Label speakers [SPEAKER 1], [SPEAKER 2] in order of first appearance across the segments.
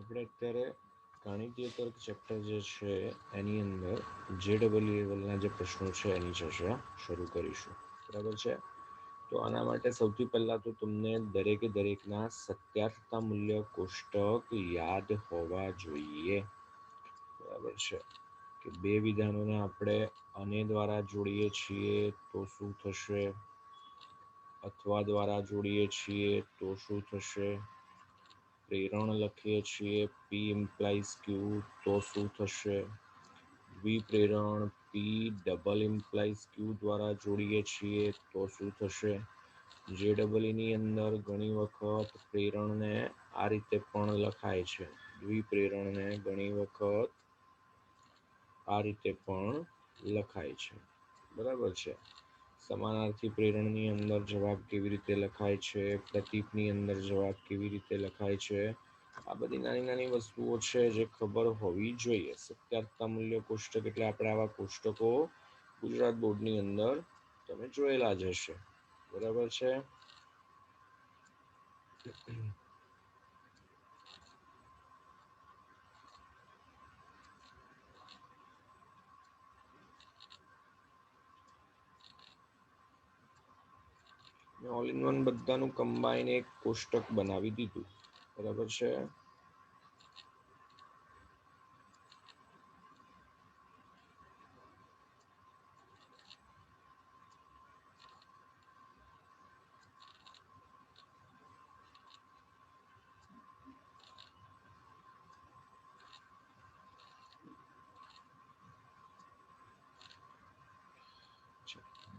[SPEAKER 1] આપણે અત્યારે ગાણિતીય તર્ક ચેપ્ટર જે છે એની અંદર JEE લેવલના જે પ્રશ્નો છે એની ચર્ચા શરૂ કરીશું. બરાબર છે. તો આના માટે સૌથી પહેલાં તો તમને દરેકે દરેકના સત્યાર્થતા મૂલ્ય કોષ્ટક યાદ હોવા જોઈએ. બરાબર છે કે બે વિધાનોને આપણે અને દ્વારા જોડીએ છીએ તો શું થશે, અથવા દ્વારા જોડીએ છીએ તો શું થશે, પ્રેરણ લખીએ છીએ P ઇમ્પ્લાઇઝ Q તો શું થશે, દ્વિપ્રેરણ P ડબલ ઇમ્પ્લાઇઝ Q દ્વારા જોડીએ છીએ તો શું થશે. JEE ની અંદર ઘણી વખત પ્રેરણને આ રીતે પણ લખાય છે, દ્વિપ્રેરણને ઘણી વખત આ રીતે પણ લખાય છે. બરાબર છે. સમાનાર્થી પ્રેરણની અંદર જવાબ કેવી રીતે લખાય છે, પ્રતીકની અંદર જવાબ કેવી રીતે લખાય છે, આ બધી નાની નાની વસ્તુઓ છે જે ખબર હોવી જોઈએ. સત્યાર્થતા મૂલ્ય કોષ્ટક એટલે આપણે આવા કોષ્ટકો ગુજરાત બોર્ડની અંદર તમે જોયેલા જ હશે. બરાબર છે. ઓલ ઇન વન બધાનું કમ્બાઈન એક કોષ્ટક બનાવી દીધું. બરાબર છે.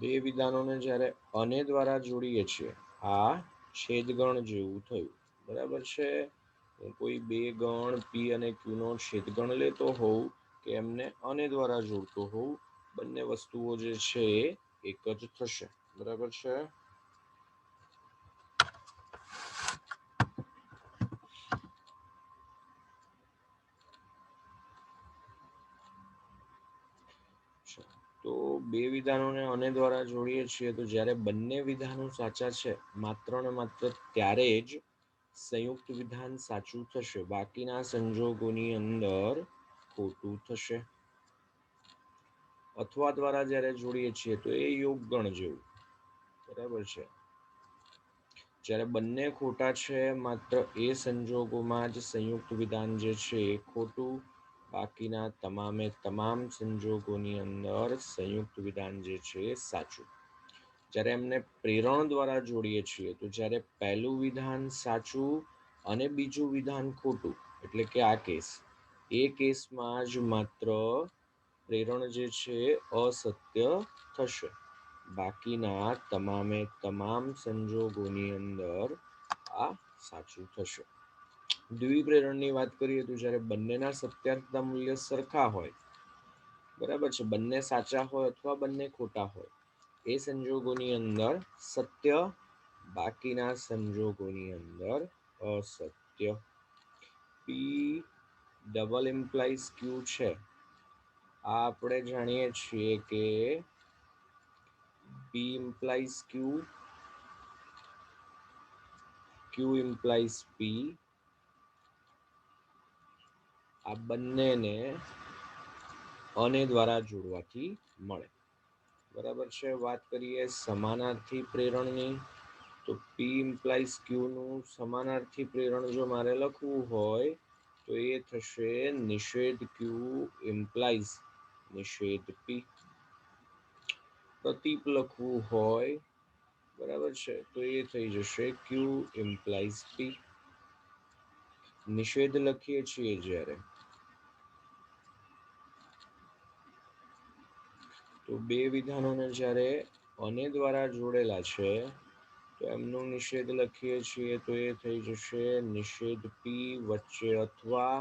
[SPEAKER 1] બે વિધાનોને જ્યારે અને દ્વારા જોડીએ છીએ, આ છેદગણ જેવું થયું. બરાબર છે. હું કોઈ બે ગણ P અને Q નો છેદગણ લેતો હોઉં કે એમને અને દ્વારા જોડતો હોઉં, બંને વસ્તુઓ જે છે એક જ થશે. બરાબર છે. તો બે વિધાનોને અને દ્વારા જોડીએ છીએ તો જ્યારે બંને વિધાનો સાચા છે માત્ર ને માત્ર ત્યારે જ સંયુક્ત વિધાન સાચું થશે, બાકીના સંજોગોની અંદર ખોટું થશે. અથવા દ્વારા જ્યારે જોડીએ છીએ તો એ યોગગણ જેવું. બરાબર છે. જ્યારે બંને ખોટા છે માત્ર એ સંજોગોમાં જ સંયુક્ત વિધાન જે છે એ ખોટું, બાકીના તમામે તમામ સંજોગોની અંદર સંયુક્ત વિધાન જે છે એ સાચું. જ્યારે એમને પ્રેરણ દ્વારા જોડીએ છીએ તો જ્યારે પહેલું વિધાન સાચું અને બીજું વિધાન ખોટું, એટલે કે આ કેસ, એ કેસમાં જ માત્ર પ્રેરણ જે છે અસત્ય થશે, બાકીના તમામે તમામ સંજોગોની અંદર આ સાચું થશે. દ્વિપ્રેરણની વાત કરીએ તો જ્યારે બંનેના સત્યાર્થતા મૂલ્ય સરખા હોય, બરાબર છે, બંને સાચા હોય અથવા બંને ખોટા હોય, એ સંજોગોની અંદર સત્ય, બાકીના સંજોગોની અંદર અસત્ય. P ડબલ ઇમ્પ્લાઇઝ Q છે, આ આપણે જાણીએ છીએ કે P implies Q, Q implies P, આ બંનેને અને દ્વારા જોડવાથી મળે. બરાબર છે. વાત કરીએ સમાનાર્થી પ્રેરણની, તો P ઇમ્પ્લાઇઝ Q નું સમાનાર્થી પ્રેરણ જો મારે લખવું હોય તો એ થશે નિષેધ Q ઇમ્પ્લાઇઝ નિષેધ P. પ્રતીપ લખવું હોય, બરાબર છે, તો એ થઈ જશે Q ઇમ્પ્લાઇઝ P. નિષેધ લખીએ છીએ જ્યારે, તો બે વિધાનોને જ્યારે અને દ્વારા જોડેલા છે તો એમનું નિષેધ લખીએ છીએ તો એ થઈ જશે નિષેધ P વચ્ચે અથવા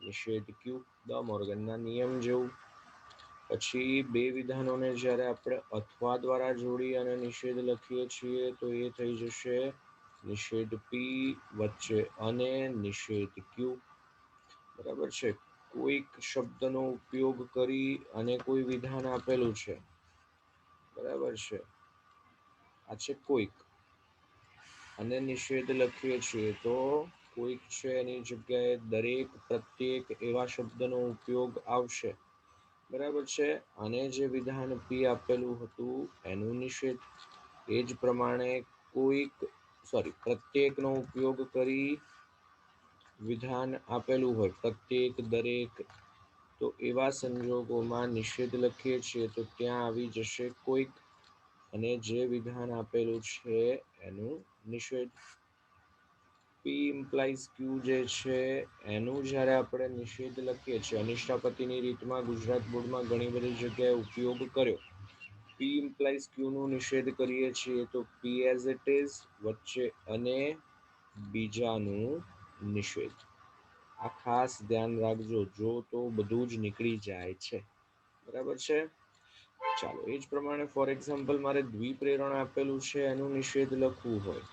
[SPEAKER 1] નિષેધ Q, દ મોર્ગનના નિયમ જેવું. પછી બે વિધાનોને જ્યારે આપણે અથવા દ્વારા જોડી અને નિષેધ લખીએ છીએ તો એ થઈ જશે નિષેધ P વચ્ચે અને નિષેધ Q. બરાબર છે. કોઈક શબ્દનો ઉપયોગ કરી અને કોઈ વિધાન આપેલું છે, બરાબર છે, આ છે કોઈક, અને નિષેધ લખીએ છીએ તો કોઈક છે એની જગ્યાએ દરેક, પ્રત્યેક એવા શબ્દનો ઉપયોગ આવશે, બરાબર છે. અને જે વિધાન પી આપેલું હતું એનું નિષેધ. એ જ પ્રમાણે કોઈક પ્રત્યેકનો ઉપયોગ કરી વિધાન આપેલું હોય, પ્રત્યેક, દરેક, તો એવા સંજોગોમાં નિષેધ લખીએ છીએ તો ત્યાં આવી જશે કોઈક, અને જે વિધાન આપેલું છે એનું નિષેધ. પી ઇમ્પ્લાઇઝ ક્યુ જે છે એનું જ્યારે આપણે નિષેધ લખીએ છીએ, અનિષ્ટાપતિની રીતમાં ગુજરાત બોર્ડમાં ઘણી બધી જગ્યાએ ઉપયોગ કર્યો. પી ઇમ્પ્લાઇઝ ક્યુ નું નિષેધ કરીએ છીએ તો પી એઝ ઇટ ઇઝ વચ્ચે અને બીજાનું નિષેધ. આ ખાસ ધ્યાન રાખજો, જો તો બધું જ નીકળી જાય છે, બરાબર છે. ચાલો, એ જ પ્રમાણે ફોર એક્ઝામ્પલ મારે દ્વિપ્રેરણ આપેલું છે એનું નિષેધ લખવું હોય,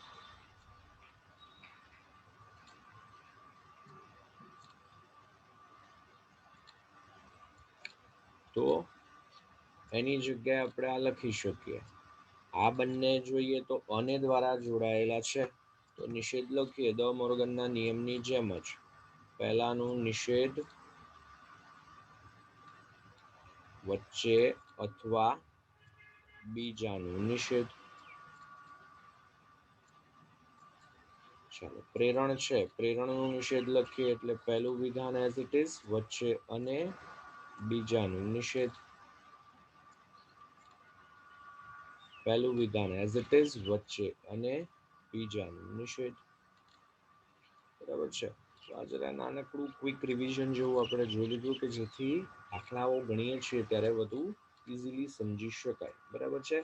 [SPEAKER 1] તો એની જગ્યાએ આપણે આ લખી શકીએ. આ બંને જોઈએ તો અને દ્વારા જોડાયેલા છે, તો નિષેધ લખીએ દ મોર્ગનના નિયમની જેમ જ. પહેલાનું નિષેધ વચ્ચે અથવા બીજાનું નિષેધ. ચાલો, પ્રેરણ છે, પ્રેરણનું નિષેધ લખીએ એટલે પહેલું વિધાન એઝ ઇટ ઇઝ વચ્ચે અને બીજાનું નિષેધ. પહેલું વિધાન એઝ ઇટ ઇઝ વચ્ચે અને બીજાનું નિષેધ, બરાબર છે. તો આ જરા નાનકડું ક્વિક રિવિઝન જેવું આપણે જોઈ લીધું કે જેથી દાખલાઓ ગણીએ છીએ ત્યારે વધુ ઇઝીલી સમજી શકાય, બરાબર છે.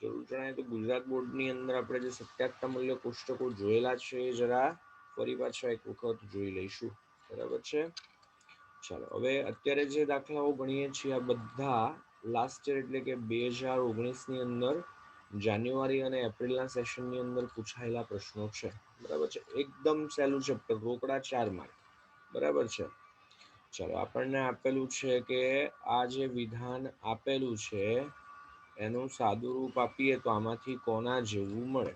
[SPEAKER 1] જરૂર જણાય તો ગુજરાત બોર્ડની અંદર આપણે જે સત્યાગતા મૂલ્ય કોષ્ટકો જોયેલા છે એ જરા ફરી પાછા એક વખત જોઈ લઈશું, બરાબર છે. ચાલો, હવે અત્યારે જે દાખલાઓ ગણીએ છીએ આ બધા લાસ્ટ યર એટલે કે 2019 ની અંદર જાન્યુઆરી અને એપ્રિલના સેશનની અંદર પૂછાયેલા પ્રશ્નો છે, બરાબર છે. એકદમ સહેલું ચેપ્ટર, રોકડા 4 માર્ક, બરાબર છે. ચાલો, આપણને આપેલું છે કે આ જે વિધાન આપેલું છે એનું સાદું રૂપ આપીએ તો આમાંથી કોના જેવું મળે.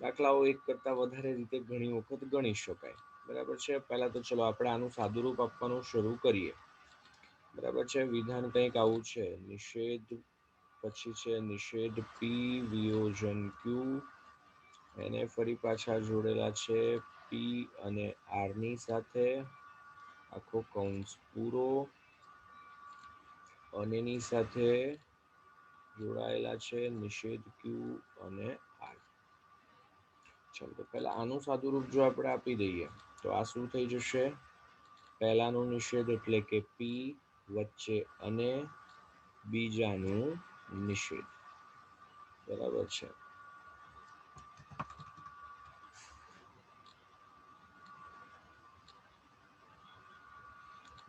[SPEAKER 1] દાખલાઓ એક કરતા વધારે રીતે ઘણી વખત ગણી શકાય, બરાબર છે. પહેલા તો ચલો આપણે આનું સાદું રૂપ આપવાનું શરૂ કરીએ, બરાબર છે. વિધાન કંઈક આવું છે, નિષેધ, પછી છે નિષેધ પી વિયોજન ક્યુ, એને ફરી પાછા જોડેલા છે પી અને આર ની સાથે, આખો કૌંસ પૂરો, અને એની સાથે જોડાયેલા છે નિષેધ ક્યુ અને આર. ચાલો, તો પહેલા આનું સાદું રૂપ જો આપણે આપી દઈએ તો આ શું થઈ જશે, પહેલાનું નિષેધ એટલે કે પી વચ્ચે અને બીજાનું નિષેધ, બરાબર છે.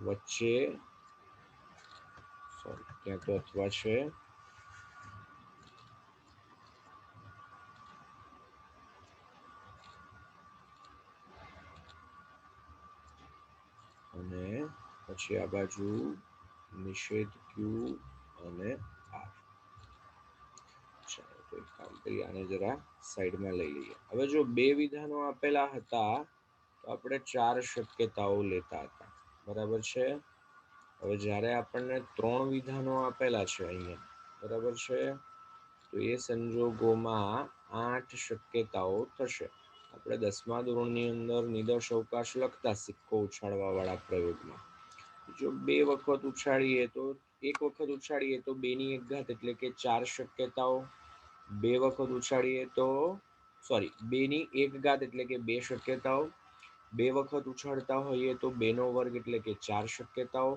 [SPEAKER 1] વચ્ચે ત્યાં તો અથવા છે, અને પછી આ બાજુ નિષેધ ક્યુ અને આર. ચાલો, તો એક કામ કરીએ, આને જરા સાઈડમાં લઈ લઈએ. હવે જો બે વિધાનો આપેલા હતા તો આપણે 4 શક્યતાઓ લેતા હતા, બરાબર છે. હવે જ્યારે આપણને 3 વિધાનો આપેલા છે અહીંયા, બરાબર છે, તો એ સંજોગોમાં 8 શક્યતાઓ થશે. આપણે 10મા ધોરણની અંદર નિદર્શ અવકાશ લખતા સિક્કો ઉછાળવા વાળા પ્રયોગમાં, જો 2 વખત ઉછાળીએ તો 1 વખત ઉછાળીએ તો 2 ની 1 ઘાત એટલે કે 4 શક્યતાઓ, 2 વખત ઉછાળીએ તો 2 ની 1 ઘાત એટલે કે 2 શક્યતાઓ, 2 વખત ઉછાળતા હોઈએ તો 2 નો વર્ગ એટલે કે 4 શક્યતાઓ,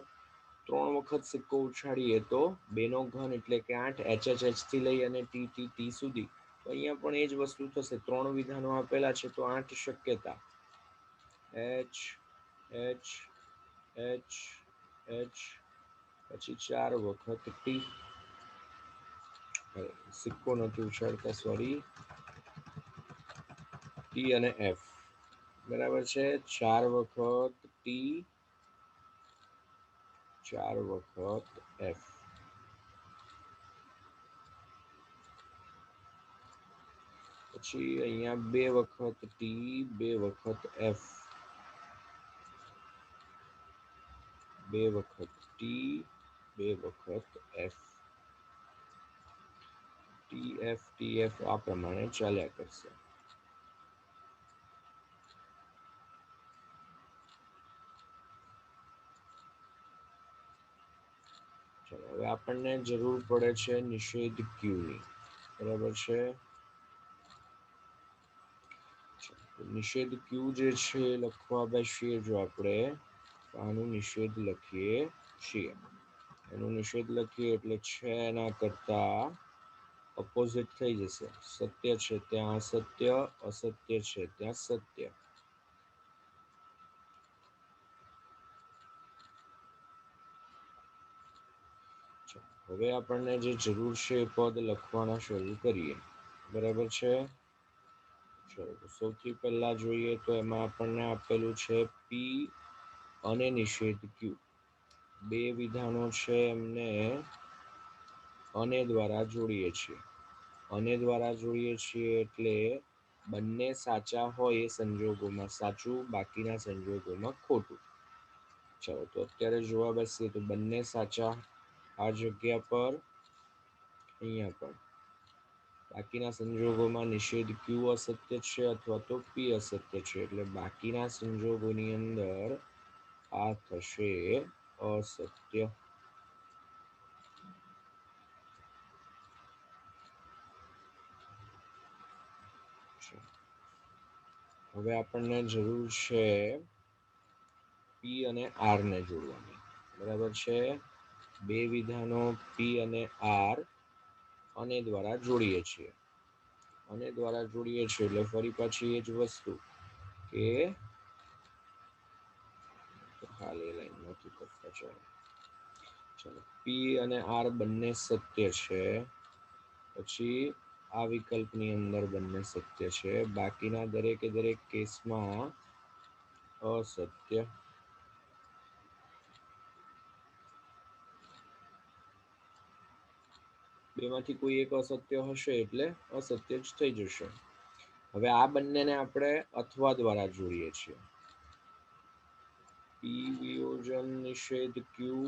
[SPEAKER 1] 3 વખત સિક્કો ઉછાળીએ તો 2 નો ઘન એટલે કે 8, HH થી લઈ અને T સુધી. તો અહીંયા પણ એ જ વસ્તુ થશે, 3 વિધાનો આપેલા છે તો 8 શક્યતા, H H H H, પછી 4 વખત T. સિક્કો નથી ઉછાળતા, ટી અને એફ, બરાબર છે. 4 વખત ટી, 4 વખત એફ, પછી અહીંયા 2 વખત ટી, 2 વખત એફ, 2 વખત ટી 2 વખત એફ ટીએફ આ પ્રમાણે ચાલ્યા કરશે. ચલો હવે આપણને જરૂર પડે છે નિષેધ ક્યુ ની. બરાબર છે. નિષેધ ક્યુ જે છે લખવા બેસીએ જો આપણે આનું નિષેધ લખીએ છીએ. એનું નિષેધ લખીએ એટલે છે એના કરતા ઓપોઝિટ થઈ જશે. સત્ય છે ત્યાં અસત્ય, અસત્ય છે ત્યાં સત્ય. હવે આપણને જે જરૂર છે એ પદ લખવાના શરૂ કરીએ. બરાબર છે. ચલો સૌથી પહેલા જોઈએ તો એમાં આપણને આપેલું છે પી અને નિષેધ ક્યુ. 2 વિધાનો છે એમને અને દ્વારા જોડીએ છીએ. અને દ્વારા જોડીએ છીએ એટલે બંને સાચા હોય એ સંજોગોમાં સાચું, બાકીના સંજોગોમાં ખોટું. ચાલો તો અત્યારે જોવા બેસીએ તો બંને સાચા આ જગ્યા પર, અહીંયા પણ. બાકીના સંજોગોમાં નિષેધ ક્યુ અસત્ય છે અથવા તો પી અસત્ય છે. એટલે બાકીના સંજોગોની અંદર આ થશે અસત્ય. હવે આપણને જરૂર છે પી અને આર ને જોડવાની. બરાબર છે. 2 વિધાનો પી અને આર અને દ્વારા જોડીએ છીએ. અને દ્વારા જોડીએ છીએ એટલે ફરી પાછી એ જ વસ્તુ કે ખાલી લાઈન નથી કરતા. ચાલો પી અને આર બંને સત્ય છે. પછી આ વિકલ્પની અંદર બંને સત્ય છે. બાકીના દરેકે દરેક કેસમાં અસત્ય. બેમાંથી કોઈ એક અસત્ય હશે એટલે અસત્ય જ થઈ જશે. હવે આ બંનેને આપણે અથવા દ્વારા જોડીએ છીએ. પી વિયોજન નિષેધ ક્યુ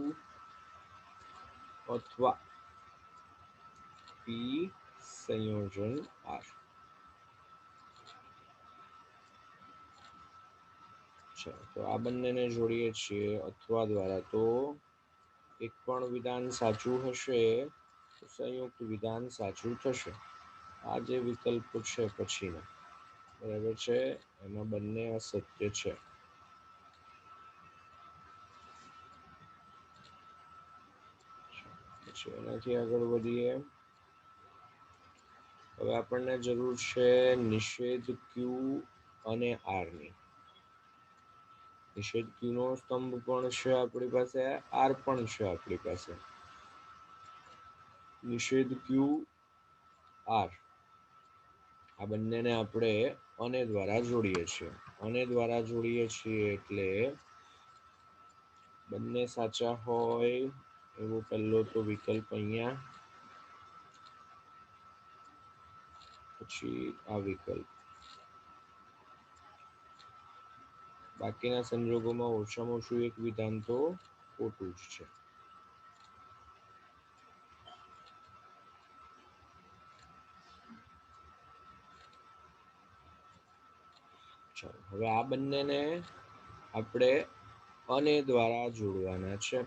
[SPEAKER 1] અથવા પી સંયોજન આર. તો આ બંનેને જોડીએ છીએ અથવા દ્વારા તો એક પણ વિધાન સાચું હશે તો સંયુક્ત વિધાન સાચું થશે. આ જે વિકલ્પ છે પછીના, બરાબર છે, એમાં બંને અસત્ય છે. પછી એનાથી આગળ વધીએ. હવે આપણને જરૂર છે નિષેધ ક્યુ અને આર ની. નિષેધ ક્યુ નો સ્તંભ પણ છે આપણી પાસે, આર પણ છે આપણી પાસે. નિષેધ ક્યુ આર આ બંનેને આપણે અને દ્વારા જોડીએ છીએ. અને દ્વારા જોડીએ છીએ એટલે બંને સાચા હોય એવો પહેલો તો વિકલ્પ અહીંયા, પછી આ વિકલ્પ. બાકીના સંજોગોમાં ઓછામાં ઓછું એક વિધાન તો ખોટું જ છે. ચાલો હવે આ બંનેને આપણે અને દ્વારા જોડવાના છે.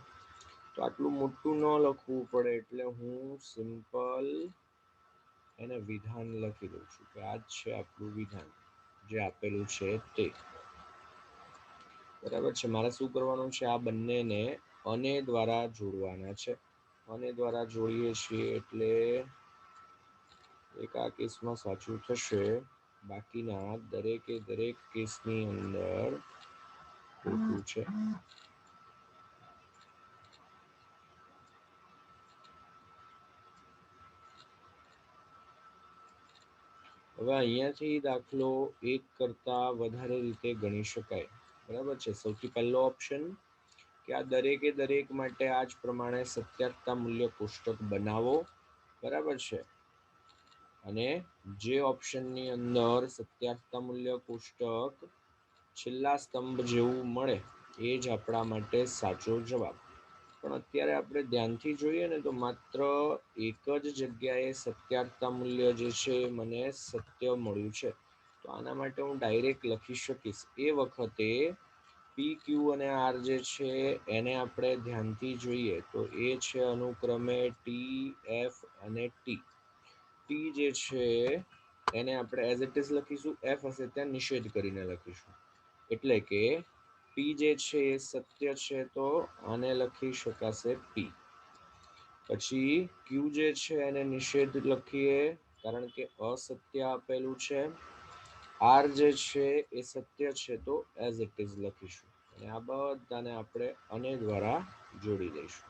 [SPEAKER 1] તો આટલું મોટું ન લખવું પડે એટલે હું સિમ્પલ એને વિધાન લખી દઉં છું કે આ જ છે આપણું વિધાન જે આપેલું છે તે. બરાબર છે. મારે શું કરવાનું છે? આ બંનેને અને દ્વારા જોડવાના છે. અને દ્વારા જોડીએ છીએ એટલે એક આ કેસમાં સાચું થશે, બાકીના દરેકે દરેક કેસની અંદર ખોટું છે. હવે અહીંયાથી દાખલો એક કરતા વધારે રીતે ગણી શકાય. બરાબર છે. સૌથી પહેલો ઓપ્શન કે આ દરેકે દરેક માટે આ જ પ્રમાણે સત્યાકતા મૂલ્ય કોષ્ટક બનાવો. બરાબર છે. અને જે ઓપ્શનની અંદર સત્યાકતા મૂલ્ય કોષ્ટક છેલ્લા સ્તંભ જેવું મળે એ જ આપણા માટે સાચો જવાબ. પણ અત્યારે આપણે ધ્યાનથી જોઈએ ને તો માત્ર એક જ જગ્યાએ સત્યાર્થતા મૂલ્ય જે છે મને સત્ય મળ્યું છે. તો આના માટે હું ડાયરેક્ટ લખી શકીશ. એ વખતે પી ક્યુ અને આર જે છે એને આપણે ધ્યાનથી જોઈએ તો એ છે અનુક્રમે ટી એફ અને ટી. ટી જે છે એને આપણે એઝ ઇટ ઇઝ લખીશું, એફ હશે ત્યાં નિષેધ કરીને લખીશું. એટલે કે પી જે છે એ સત્ય છે તો આને લખી શકાશે પી. પછી ક્યુ જે છે એને નિષેધ લખીએ કારણ કે અસત્ય આપેલું છે. આર જે છે એ સત્ય છે તો એઝ ઇટ ઇઝ લખીશું અને આ બધાને આપણે અને દ્વારા જોડી દઈશું.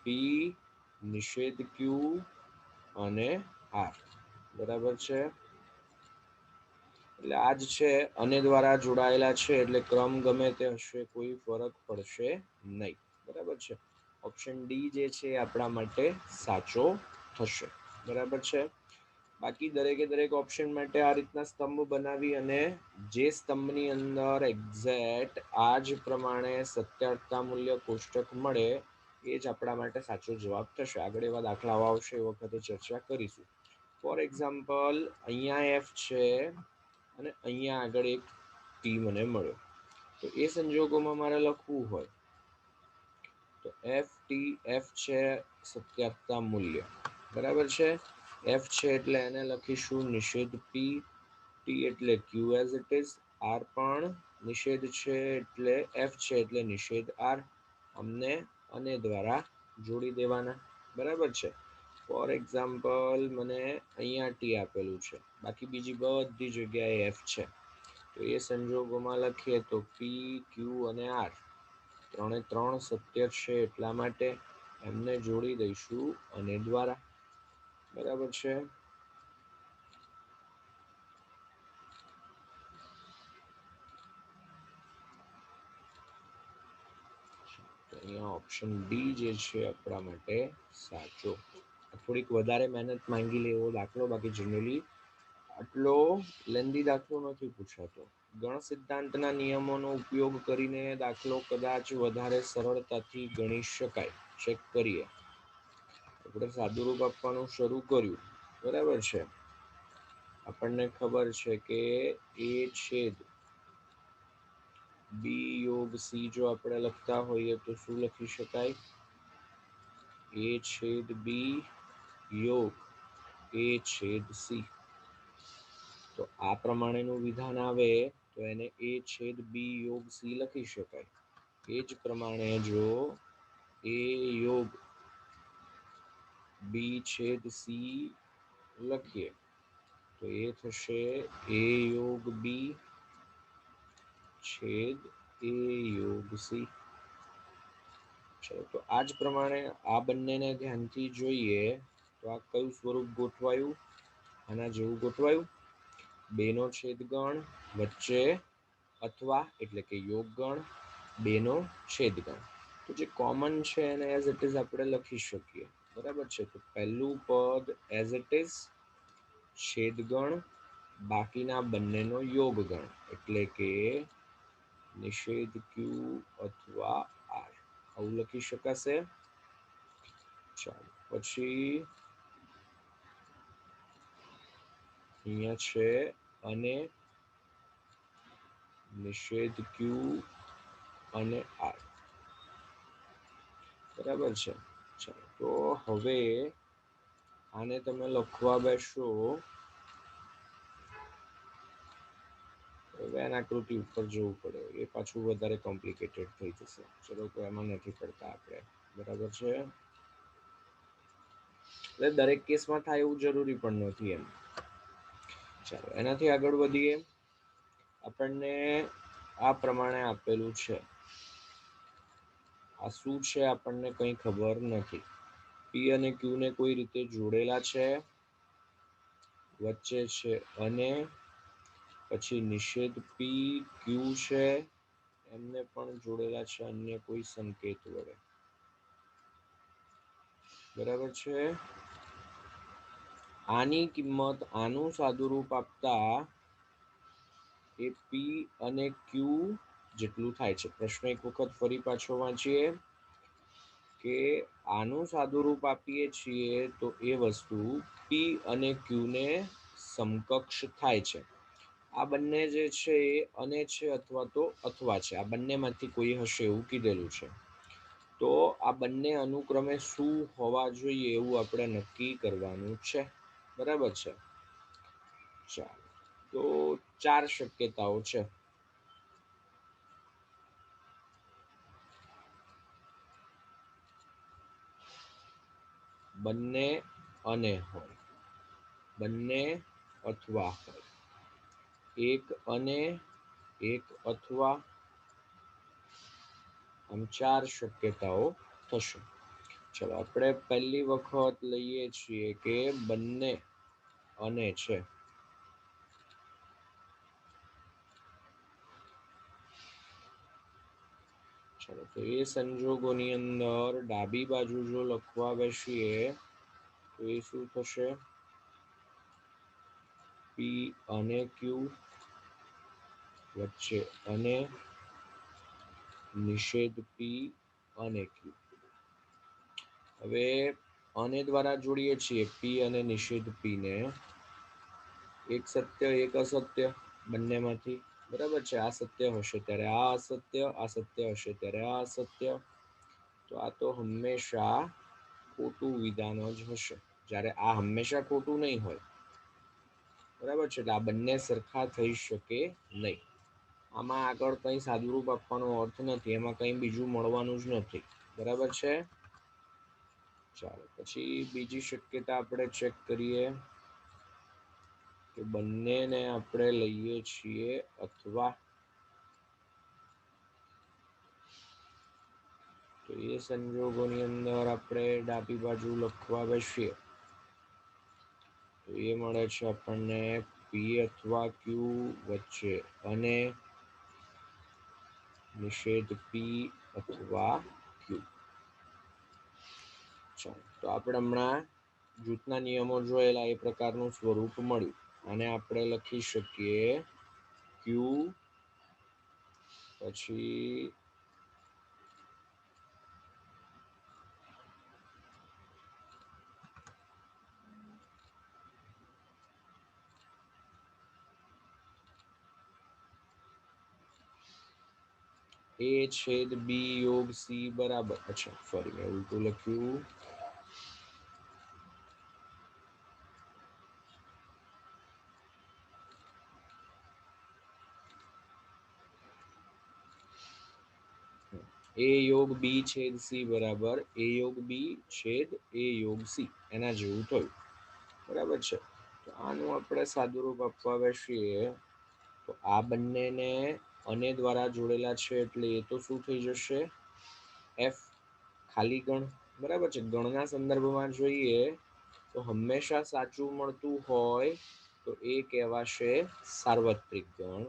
[SPEAKER 1] પી નિષેધ ક્યુ અને આર. બરાબર છે. એટલે આ જ છે અને દ્વારા જોડાયેલા છે એટલે ક્રમ ગમે તે હશે કોઈ ફરક પડશે નહીં. બરાબર છે. ઓપ્શન ડી જે છે આપણા માટે સાચો થશે. બરાબર છે. બાકી દરેકે દરેક ઓપ્શન માટે આ રીતના સ્તંભ બનાવી અને જે સ્તંભની અંદર એક્ઝેક્ટ આ જ પ્રમાણે સત્યાર્થતા મૂલ્ય કોષ્ટક મળે એ જ આપણા માટે સાચો જવાબ થશે. આગળ એવા દાખલાઓ આવશે એ વખતે ચર્ચા કરીશું. ફોર એક્ઝામ્પલ અહીંયા એફ છે અને અહીંયા આગળ એક ટી મને મળ્યો. તો એ સંજોગોમાં મારે લખવું હોય તો એફ ટી. એફ છે સત્યાર્થતા મૂલ્ય. બરાબર છે. એફ છે એટલે એને લખીશું નિષેધ પી. ટી એટલે ક્યુ એઝ ઇટ ઇઝ. આર પણ નિષેધ છે એટલે એફ છે એટલે નિષેધ આર. અમને અને દ્વારા જોડી દેવાના. બરાબર છે. ફોર એક્ઝામ્પલ મને અહીંયા ટી આપેલું છે, બાકી બીજી બધી જગ્યાએ એફ છે. તો એ સંજોગોમાં લખીએ તો પી ક્યુ અને આર ત્રણે ત્રણ સત્ય છે એટલા માટે એમને જોડી દઈશું અને દ્વારા. બરાબર છે. અહીંયા ઓપ્શન ડી જે છે આપણા માટે સાચો. થોડીક વધારે મહેનત માંગી લે એવો દાખલો, બાકી જનરલી આટલો લેન્ધી દાખલો નથી પૂછાતો. ગણ સિદ્ધાંતના નિયમોનો ઉપયોગ કરીને દાખલો કદાચ વધારે સરળતાથી ગણી શકાય. ચેક કરીએ. આપણે સાદુરૂપ આપવાનું શરૂ કર્યું. બરાબર છે. આપણને ખબર છે કે એ છેદ બી યોગ સી જો આપણે લખતા હોઈએ તો શું લખી શકાય? એ છેદ બી યોગ એ છેદ સી. તો આ પ્રમાણેનું વિધાન આવે તો એને એ છેદ બી યોગ સી લખી શકાય. એ જ પ્રમાણે જો એ યોગ બી છેદ સી લખીએ તો એ થશે એ યોગ બી છેદ એ યોગ સી. ચલો તો આ જ પ્રમાણે આ બંનેને ધ્યાનથી જોઈએ તો આ કયું સ્વરૂપ ગોઠવાયું? આના જેવું ગોઠવાયું. બેનો છેદગણ વચ્ચે અથવા એટલે કે યોગગણ બેનો છેદગણ. તો જે કોમન છે એને એઝ ઇટ ઇઝ આપણે લખી શકીએ. બરાબર છે. તો પહેલું પદ એઝ ઇટ ઇઝ છેદગણ બાકીના બંનેનો યોગગણ એટલે કે નિષેધ ક્યુ અથવા આર આવું લખી શકાશે. ચાલો પછી અહીંયા છે અને નિષેધ ક્યુ અને આર. બરાબર છે. ચાલો તો હવે આને તમે લખવા બેસો હવે એના આકૃતિ ઉપર જવું પડે, એ પાછું વધારે કોમ્પ્લિકેટેડ થઈ જશે. ચલો તો એમાં નથી પડતા આપણે. બરાબર છે. એટલે દરેક કેસમાં થાય એવું જરૂરી પણ નથી એમ. ચાલો એનાથી આગળ વધીએ. આપણને આ પ્રમાણે આપેલું છે. આ શું છે આપણને કંઈ ખબર નથી. પી અને ક્યુ ને કોઈ રીતે જોડેલા છે. વચ્ચે છે અને પછી નિષેધ પી ક્યુ છે એમને પણ જોડેલા છે અન્ય કોઈ સંકેત વડે. બરાબર છે. આની કિંમત આનું સાદુરૂપ આપતા એ પી અને ક્યુ જેટલું થાય છે. પ્રશ્ન એક વખત ફરી પાછો વાંચીએ કે આનું સાદુરૂપ આપીએ છીએ તો એ વસ્તુ પી અને ક્યુ ને સમકક્ષ થાય છે. આ બંને જે છે એ અને છે અથવા તો અથવા છે, આ બંનેમાંથી કોઈ હશે એવું કીધેલું છે. તો આ બંને અનુક્રમે શું હોવા જોઈએ એવું આપણે નક્કી કરવાનું છે. બરાબર છે. ચાલો, તો 4 શક્યતાઓ છે. બંને અને હોય, બંને અથવા હોય, એક અને એક અથવા, આમ 4 શક્યતાઓ થશે. ચલો આપણે પહેલી વખત લઈએ છીએ કે બંને અને છે. ચલો તો એ સંજોગોની અંદર ડાબી બાજુ જો લખવા બેસીએ તો એ શું થશે? પી અને ક્યુ વચ્ચે અને નિષેધ પી અને ક્યુ. હવે અને દ્વારા જોડીએ છીએ પી અને નિષેધ પી ને, એક સત્ય એક અસત્ય બંનેમાંથી. બરાબર છે. આ સત્ય હશે ત્યારે આ અસત્ય, આ સત્ય હશે ત્યારે આ અસત્ય. તો આ તો હંમેશા ખોટું વિધાન જ હશે, જ્યારે આ હંમેશા ખોટું નહીં હોય. બરાબર છે. એટલે આ બંને સરખા થઈ શકે નહીં. આમાં આગળ કંઈ સાદુરૂપ આપવાનો અર્થ નથી, એમાં કંઈ બીજું મળવાનું જ નથી. બરાબર છે. ચાલો પછી બીજી શક્યતા આપણે ચેક કરીએ કે બંનેને આપણે લઈએ છીએ અથવા. તો એ સંજોગોની અંદર આપણે ડાબી બાજુ લખવા બેસીએ તો એ મળે છે આપણને પી અથવા ક્યુ વચ્ચે અને નિષેધ પી અથવા ક્યુ. તો આપણે હમણાં જૂથના નિયમો જોયેલા એ પ્રકારનું સ્વરૂપ મળ્યું. અને આપણે લખી શકીએ ક્યુ પછી એ છેદ બી યોગ સી બરાબર. અચ્છા સોરી, મેં ઉલટું લખ્યું. એ યોગ બી છેદ સી બરાબર એ યોગ બી છેદ એ યોગ સી, એના જેવું થયું. બરાબર છે. તો આનું આપણે સાદુરૂપ આપવા બેસીએ તો આ બંનેને અને દ્વારા જોડેલા છે એટલે એ તો શું થઈ જશે? એફ ખાલી ગણ. બરાબર છે. ગણના સંદર્ભમાં જોઈએ તો હંમેશા સાચું મળતું હોય તો એ કહેવાશે સાર્વત્રિક ગણ.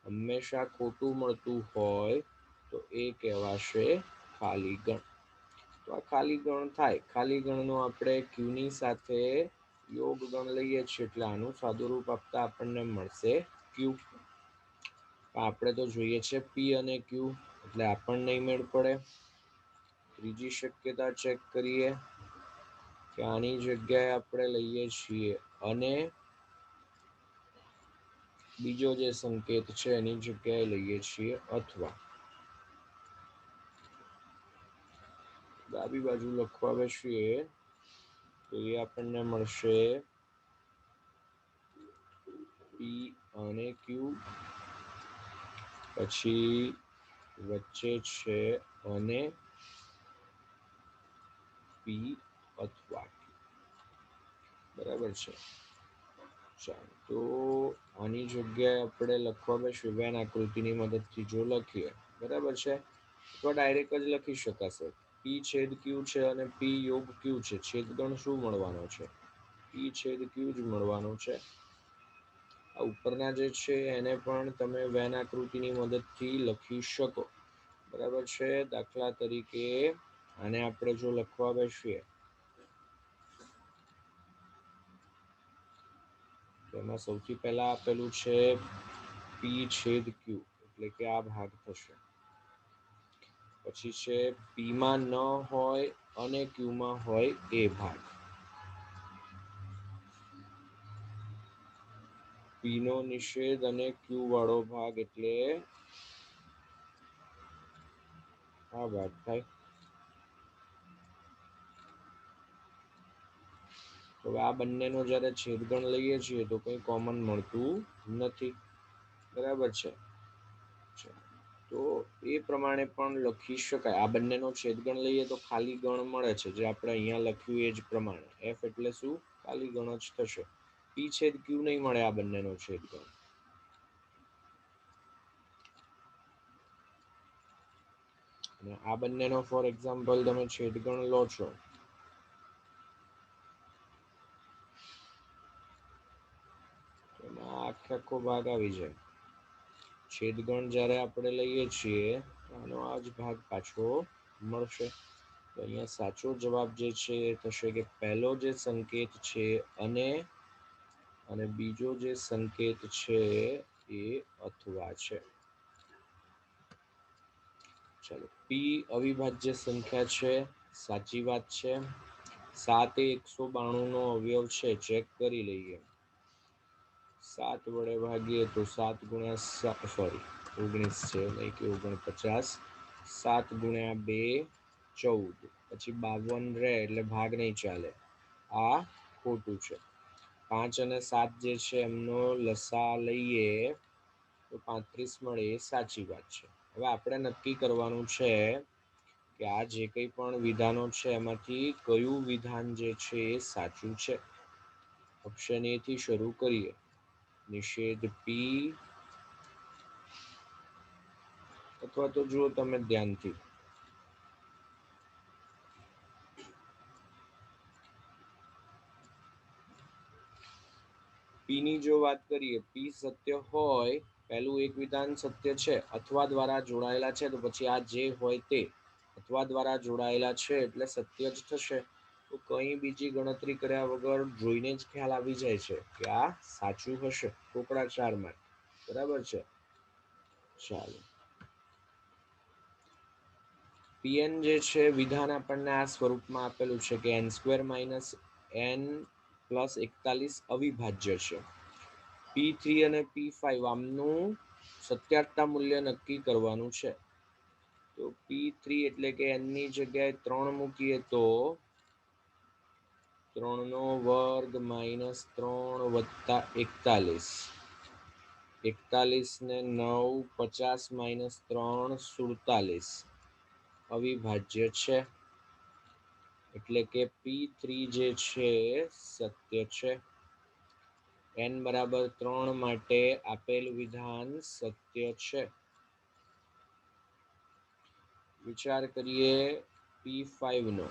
[SPEAKER 1] હંમેશા ખોટું મળતું હોય તો એ કહેવાશે ખાલી ગણ. તો આ ખાલી ગણ થાય. ખાલી ગણનો આપણે ક્યુની સાથે યોગ ગણ લઈએ છીએ એટલે આનું સાદુરૂપ આપતા આપણને મળશે ક્યુ. આપણે તો જોઈએ છે પી અને ક્યુ એટલે આપણને નહીં મેળ પડે. ત્રીજી શક્યતા ચેક કરીએ કે આની જગ્યાએ આપણે લઈએ છીએ અને બીજો જે સંકેત છે એની જગ્યાએ લઈએ છીએ અથવા. ડાબી બાજુ લખવા બેસીએ તો એ આપણને મળશે પી અને ક્યુ પછી વચ્ચે છે અને પી અથવા. બરાબર છે. ચાલો તો આની જગ્યાએ આપણે લખવા બેસીએ વેન આકૃતિની મદદથી જો લખીએ બરાબર છે તો ડાયરેક્ટ જ લખી શકાશે. પી છેદ ક્યુ છે અને પી યોગ ક્યુ છે. છેદગણ શું મળવાનો છે? પી છેદ ક્યુ જ મળવાનું છે. આ ઉપરના જે છે એને પણ તમે વેન આકૃતિની મદદથી લખી શકો. બરાબર છે. દાખલા તરીકે આને આપણે જો લખવા બેસીએ તો એમાં સૌથી પહેલા આપેલું છે પી છેદ ક્યુ એટલે કે આ ભાગ થશે. પછી છે પી માં ન હોય અને ક્યુ માં હોય એ ભાગ. પી નો નિષેધ અને ક્યુ વાળો ભાગ એટલે આ ભાગ થાય. તો આ બંનેનો જ્યારે છેદગણ લઈએ છીએ તો કંઈ કોમન મળતું નથી. બરાબર છે. તો એ પ્રમાણે પણ લખી શકાય. આ બંનેનો છેદગણ લઈએ તો ખાલી ગણ મળે છે, જે આપણે અહીંયા લખ્યું એ જ પ્રમાણે. એફ એટલે શું? ખાલી ગણ જ થશે. પી છેદ ક્યુ નહીં મળે આ બંનેનો છેદગણ. અને આ બંનેનો ફોર એક્ઝામ્પલ તમે છેદગણ લો છો, એમાં આખો ભાગ આવી જાય. છેદગણ જ્યારે આપણે લઈએ છીએ તો આનો આ જ ભાગ પાછો મળશે. તો અહીંયા સાચો જવાબ જે છે એ થશે કે પહેલો જે સંકેત છે અને બીજો જે સંકેત છે એ અથવા છે. ચાલો, પી અવિભાજ્ય સંખ્યા છે, સાચી વાત છે. 7 એ 192 નો અવયવ છે, ચેક કરી લઈએ. 7 વડે ભાગીએ તો 7 ગુણ્યા 19 છે, નહીં કે 49. 7 ગુણ્યા 2 14, પછી 52 રહે એટલે ભાગ નહીં ચાલે, આ ખોટું છે. 5 અને 7 જે છે એમનો લસા લઈએ તો 35 મળે, એ સાચી વાત છે. હવે આપણે નક્કી કરવાનું છે કે આ જે કંઈ પણ વિધાનો છે એમાંથી કયું વિધાન જે છે એ સાચું છે. ઓપ્શન એ થી શરૂ કરીએ. નિષેધ પી, અથવા તો જુઓ તમે ધ્યાનથી. પી ની જો વાત કરીએ, પી સત્ય હોય, પહેલું એક વિધાન સત્ય છે, અથવા દ્વારા જોડાયેલા છે, તો પછી આ જે હોય તે અથવા દ્વારા જોડાયેલા છે એટલે સત્ય જ થશે. તો કંઈ બીજી ગણતરી કર્યા વગર જોઈને જ ખ્યાલ આવી જાય છે કે આ સાચું હશે. ટુકડા 4 માં. બરાબર છે. ચાલો, પીએન જે છે વિધાન આપણને આ સ્વરૂપમાં આપેલું છે કે n² - n + 41 અવિભાજ્ય છે. P3 અને P5 આમનું સત્યાર્થતા મૂલ્ય નક્કી કરવાનું છે. તો P3 એટલે કે n ની જગ્યાએ 3 મૂકીએ તો 3 નો વર્ગ - 3 + 41. 41 ને 9, 50 - 3 = 47. અવિભાજ્ય છે, એટલે કે P3 જે છે સત્ય છે. n બરાબર 3 માટે આપેલ વિધાન સત્ય છે. વિચાર કરીએ P5 નો.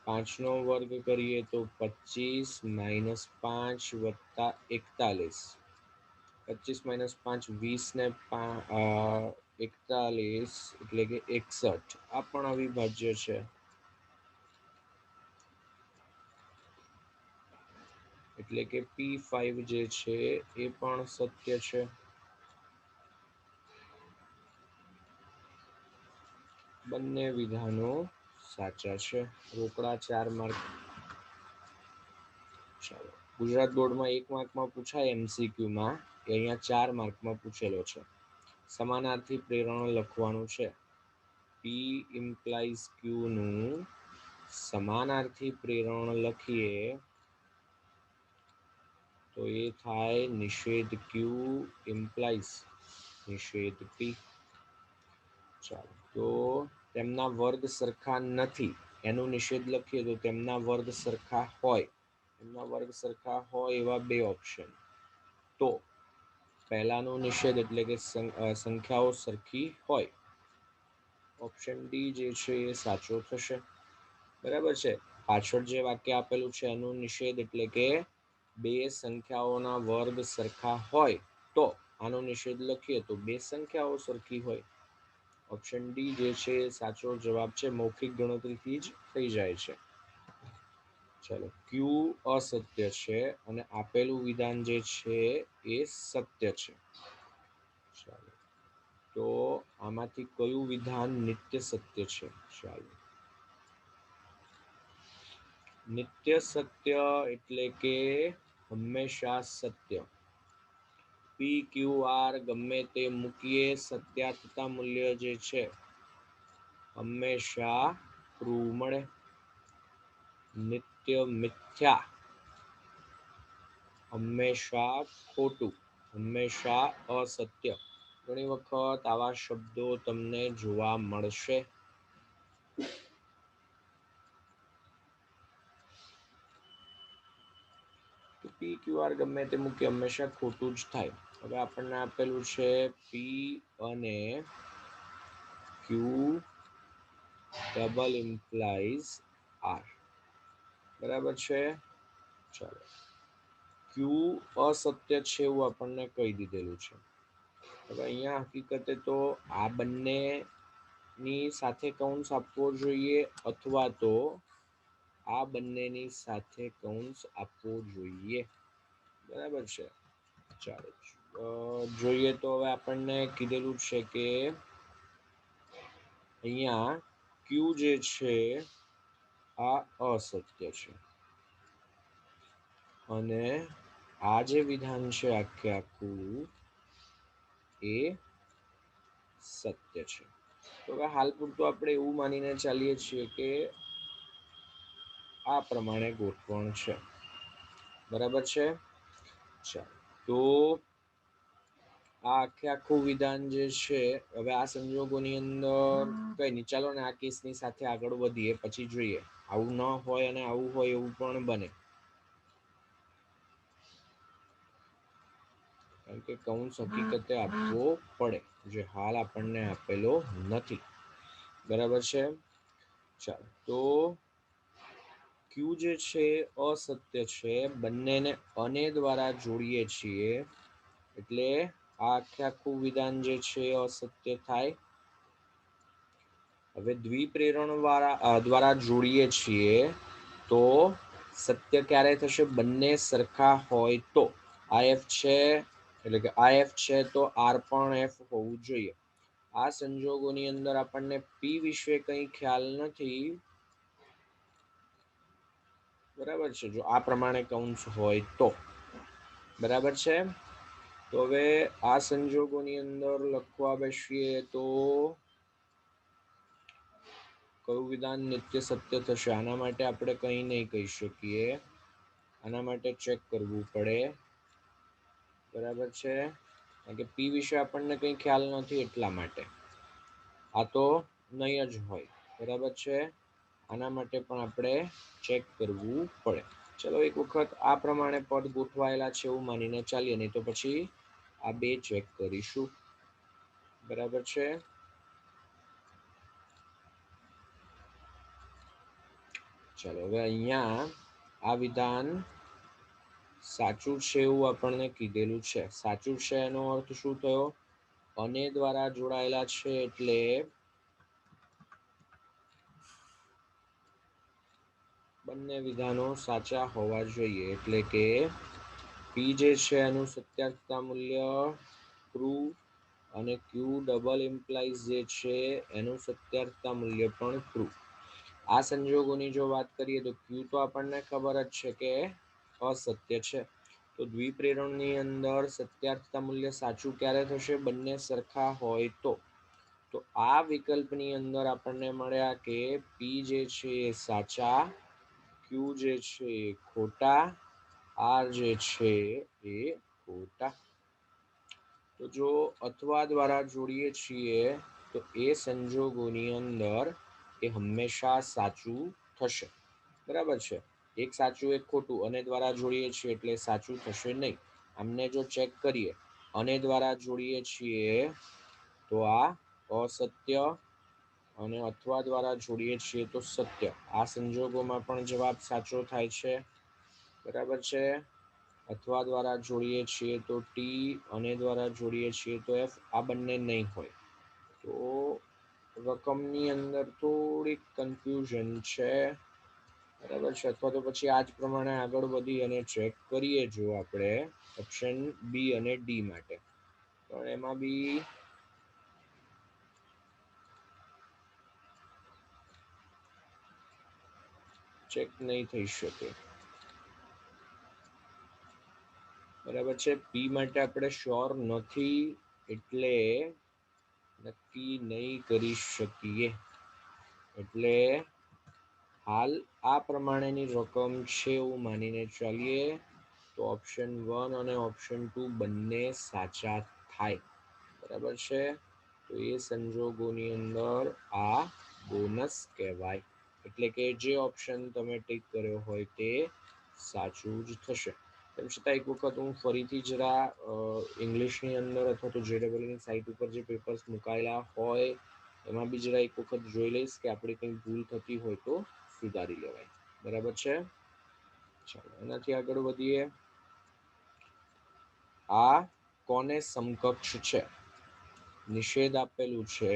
[SPEAKER 1] 5 નો વર્ગ કરીએ તો 25 - 5 + 41. 25 - 5 20 ને 41 એટલે કે 61. આ પણ અવિભાજ્ય છે. એટલે કે P5 જે છે એ પણ સત્ય છે. બંને વિધાનો સાચા છે. રોકડા 4 માર્ક. ચાલો, ગુજરાત બોર્ડમાં 1 માર્કમાં પૂછાય MCQમાં, એ અહીંયા 4 માર્કમાં પૂછેલો છે. સમાનાર્થી પ્રેરણ લખવાનું છે. P = Q નું સમાનાર્થી પ્રેરણ લખીએ તો એ થાય નિષેધ Q = નિષેધ P. ચાલો, તો તેમના વર્ગ સરખા નથી, એનું નિષેધ લખીએ તો તેમના વર્ગ સરખા હોય. એમના વર્ગ સરખા હોય એવા 2 ઓપ્શન. તો પહેલાનો નિષેધ એટલે કે સંખ્યાઓ સરખી હોય. ઓપ્શન ડી જે છે એ સાચો થશે. બરાબર છે. પાછળ જે વાક્ય આપેલું છે એનું નિષેધ એટલે કે 2 સંખ્યાઓના વર્ગ સરખા હોય, તો આનો નિષેધ લખીએ તો 2 સંખ્યાઓ સરખી હોય. ઓપ્શન ડી જે છે એ સાચો જવાબ છે. મૌખિક ગણતરીથી જ થઈ જાય છે. ચાલો, ક્યુ અસત્ય છે અને આપેલું વિધાન જે છે એ સત્ય છે. તો આમાંથી કયું વિધાન નિત્ય સત્ય છે? ચાલો, નિત્ય સત્ય એટલે કે હંમેશા સત્ય. પી ક્યુ આર ગમે તે મૂકીએ, સત્યાર્થતા મૂલ્ય જે છે હંમેશા ટ્રુ મળે. નિત્ય મિથ્યા હંમેશા ખોટું, હંમેશા અસત્ય. ઘણી વખત આવા શબ્દો તમને જોવા મળશે. પી ક્યુ આર ગમે તે મૂકી હંમેશા ખોટું જ થાય. હવે આપણને આપેલું છે પી અને ક્યુ ડબલ ઇમ્પ્લાઇઝ આર, બરાબર છે. ચાલો, ક્યુ અસત્ય છે એવું આપણને કહી દીધેલું છે. હવે અહીંયા હકીકતે તો આ બંનેની સાથે કૌંસ આપવો જોઈએ અથવા તો આ બંનેની સાથે કૌંસ આપવો જોઈએ, બરાબર છે. ચાલો જોઈએ તો હવે આપણને કીધેલું છે કે અહીંયા ક્યુ જે છે આ અસત્ય છે અને આ જે વિધાન છે આખે આખું એ સત્ય છે. તો હવે હાલ પૂરતું આપણે એવું માનીને ચાલીએ છીએ કે આ પ્રમાણે ગોઠવણ છે, બરાબર છે. ચાલો, તો આ આખે આખું વિધાન જે છે, હવે આ સંજોગોની અંદર કઈ નહીં, ચાલો ને આ કેસની સાથે આગળ વધીએ પછી જોઈએ. આવું ન હોય અને આવું હોય એવું પણ બને, કારણ કે કૌંસ હકીકતે આપવો પડે, જે હાલ આપણને આપેલો નથી, બરાબર છે. ચાલો, તો ક્યુ જે છે અસત્ય છે, બંનેને અને દ્વારા જોડીએ છીએ એટલે આ આખે આખું વિધાન જે છે અસત્ય થાય. હવે દ્વિપ્રેરણ દ્વારા જોડીએ છીએ તો સત્ય ક્યારે થશે? બંને સરખા હોય તો. આ એફ છે એટલે કે આ એફ છે તો આર પણ એફ હોવું જોઈએ. આ સંજોગોની અંદર આપણને પી વિશે કંઈ ખ્યાલ નથી, બરાબર છે, જો આ પ્રમાણે કૌંસ હોય તો, બરાબર છે. તો હવે આ સંજોગોની અંદર લખવા બેસીએ તો કયું વિધાન નિત્ય સત્ય થશે? આના માટે આપણે કંઈ નહીં કહી શકીએ, આના માટે ચેક કરવું પડે, બરાબર છે. કારણ કે પી વિશે આપણને કંઈ ખ્યાલ નથી એટલા માટે આ તો નહીં જ હોય, બરાબર છે. આના માટે પણ આપણે ચેક કરવું પડે. ચલો એક વખત આ પ્રમાણે પદ ગોઠવાયેલા છે એવું માનીને ચાલીએ, નહીં તો પછી આ બે ચેક કરીશું, બરાબર છે. ચાલો, હવે અહીંયા આ વિધાન સાચું છે એવું આપણને કીધેલું છે. સાચું છે એનો અર્થ શું થયો? અને દ્વારા જોડાયેલા છે એટલે બંને વિધાનો સાચા હોવા જોઈએ, એટલે કે પી જે છે એનું સત્યાર્થતા મૂલ્ય ટ્રુ અને ક્યુ ડબલ ઇમ્પ્લાઇઝ જે છે એનું સત્યાર્થતા મૂલ્ય પણ ટ્રુ. આ સંજોગોની જો વાત કરીએ તો ક્યુ તો આપણને ખબર જ છે કે અસત્ય છે, તો દ્વિપ્રેરણની અંદર સત્યાર્થતા મૂલ્ય સાચું ક્યારે થશે? બંને સરખા હોય તો. તો આ વિકલ્પની અંદર આપણને મળ્યા કે પી જે છે એ સાચા, ક્યુ જે છે એ ખોટા, આર જે છે એ ખોટા. તો જો અથવા દ્વારા જોડીએ છીએ તો એ સંજોગોની અંદર એ હંમેશા સાચું થશે, બરાબર છે. એક સાચું એક ખોટું અને દ્વારા જોડીએ છીએ એટલે સાચું થશે નહીં. આમને જો ચેક કરીએ, અને દ્વારા જોડીએ છીએ તો આ અસત્ય અને અથવા દ્વારા જોડીએ છીએ તો સત્ય. આ સંજોગોમાં પણ જવાબ સાચો થાય છે, બરાબર છે. અથવા દ્વારા જોડીએ છીએ તો ટી અને દ્વારા જોડીએ છીએ તો એફ, આ બંને નહીં હોય. તો રકમની અંદર થોડીક કન્ફ્યુઝન છે, બરાબર છે. અથવા તો પછી આ જ પ્રમાણે આગળ વધી અને ચેક કરીએ જો આપણે ઓપ્શન બી અને ડી માટે, પણ એમાં બી ચેક નહીં થઈ શકે. બરાબર છે. પી માટે આપણે શ્યોર નથી એટલે નક્કી નહીં કરી શકીએ. એટલે હાલ આ પ્રમાણેની રકમ છે એવું માનીને ચાલીએ તો ઓપ્શન 1 અને ઓપ્શન 2 બંને સાચા થાય. બરાબર છે. તો એ સંજોગોની અંદર આ બોનસ કહેવાય. એટલે કે જે ઓપ્શન તમે ટીક કર્યો હોય તે સાચું જ થશે. તેમ છતાં એક વખત હું ફરીથી જરા ઇંગ્લિશની અંદર અથવા તો JEEની સાઇટ ઉપર જે પેપર્સ મુકાયેલા હોય એમાં બી જરા એક વખત જોઈ લઈશ કે આપણે કંઈ ભૂલ થતી હોય તો સુધારી લેવાય. બરાબર છે. ચાલો એનાથી આગળ વધીએ. આ કોને સમકક્ષ છે? નિષેધ આપેલું છે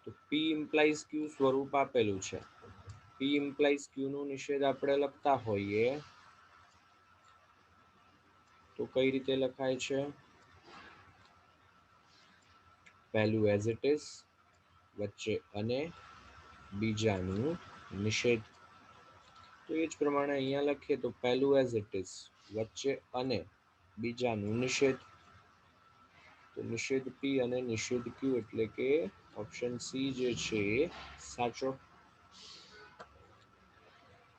[SPEAKER 1] તો પી ઇમ્પ્લાઇઝ ક્યુ સ્વરૂપ આપેલું છે. પી ઇમ્પ્લાઇઝ ક્યુ નું નિષેધ આપણે લખતા હોઈએ તો કઈ રીતે લખાય છે? પહેલું એઝ ઇટ ઇઝ, વચ્ચે અને, બીજાનું નિષેધ. તો એ જ પ્રમાણે અહીંયા લખીએ તો પહેલું એઝ ઇટ ઇઝ, વચ્ચે અને, બીજાનું નિષેધ. તો નિષેધ પી અને નિષેધ ક્યુ એટલે કે ઓપ્શન સી જે છે એ સાચો.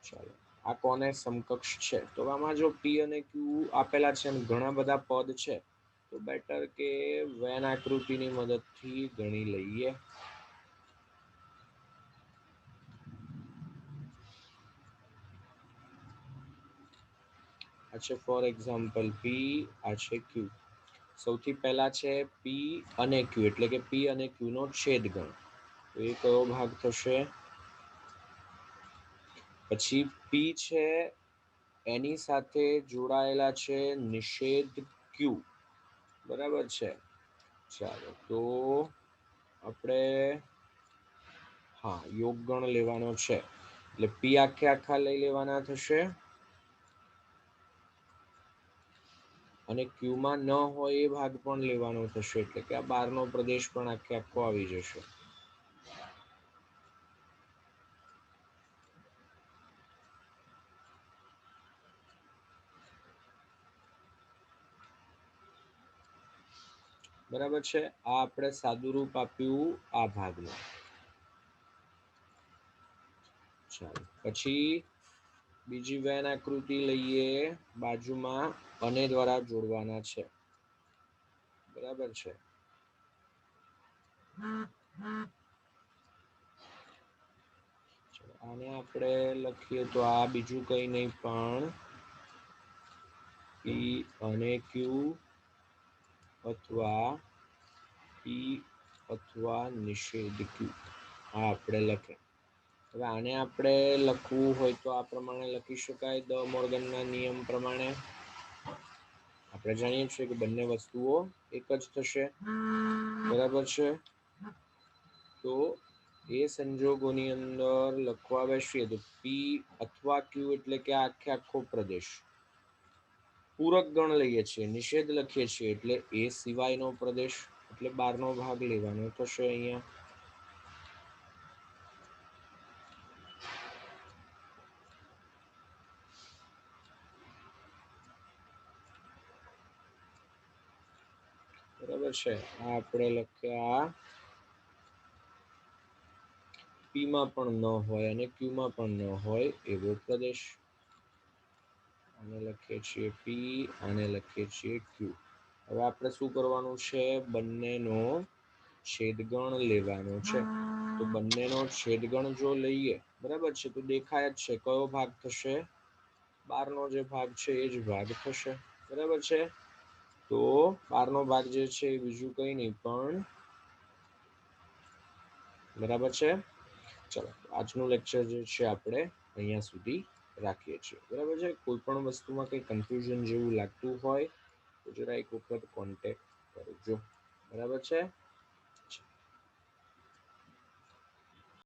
[SPEAKER 1] ચાલો આ કોને સમકક્ષ છે? તો આમાં જો પી અને ક્યુ આપેલા છે અને ઘણા બધા પદ છે તો બેટર કે વેન આકૃતિની મદદથી ગણી લઈએ. આ છે ફોર એક્ઝામ્પલ પી, આ છે ક્યુ. સૌથી પહેલા છે પી અને ક્યુ એટલે કે પી અને ક્યુ નો છેદગણ. તો એ કયો ભાગ થશે? પછી પી છે એની સાથે જોડાયેલા છે નિષેધ ક્યુ. બરાબર છે. ચાલો તો આપણે યોગગણ લેવાનો છે એટલે પી આખે આખા લઈ લેવાના થશે અને ક્યુમાં ન હોય એ ભાગ પણ લેવાનો થશે એટલે કે આ બહારનો પ્રદેશ પણ આખે આખો આવી જશે. બરાબર છે. આ આપણે સાદુરૂપ આપ્યું આ ભાગનું. ચાલો પછી બીજી વેન આકૃતિ લઈએ. બાજુમાં અને દ્વારા જોડવાના છે. બરાબર છે. આને આપણે લખીએ તો આ બીજું કઈ નહીં પણ પી અને ક્યુ અથવા પી અથવા નિષેધ ક્યુ. આ આપણે લખે. હવે આને આપણે લખવું હોય તો આ પ્રમાણે લખી શકાય. દ મોર્ગનના નિયમ પ્રમાણે આપણે જાણીએ છીએ કે બંને વસ્તુઓ એક જ થશે. બરાબર છે. તો એ સંજોગોની અંદર લખવા બેસીએ તો પી અથવા ક્યુ એટલે કે આખે આખો પ્રદેશ. પૂરક ગણ લઈએ છીએ, નિષેધ લખીએ છીએ એટલે એ સિવાયનો પ્રદેશ એટલે બહારનો ભાગ લેવાનો થશે. અહીંયા બરાબર છે. આ આપણે લખ્યા પી માં પણ ન હોય અને ક્યુ માં પણ ન હોય એવો પ્રદેશ. આને લખીએ છીએ પી, આને લખીએ છીએ ક્યુ. હવે આપણે શું કરવાનું છે? બંનેનો છેદગણ લેવાનો છે. તો બંનેનો છેદગણ જો લઈએ બરાબર છે તો દેખાય જ છે કયો ભાગ થશે? બહારનો જે ભાગ છે એ જ ભાગ થશે. બરાબર છે. તો બહારનો ભાગ જે છે એ બીજું કઈ નહીં પણ બરાબર છે. ચલો આજનું લેક્ચર જે છે આપણે અહીંયા સુધી રાખીએ છીએ. બરાબર છે. કોઈ પણ વસ્તુમાં કંઈ કન્ફ્યુઝન જેવું લાગતું હોય તો જરા એક વખત કોન્ટેક્ટ કરજો. બરાબર છે.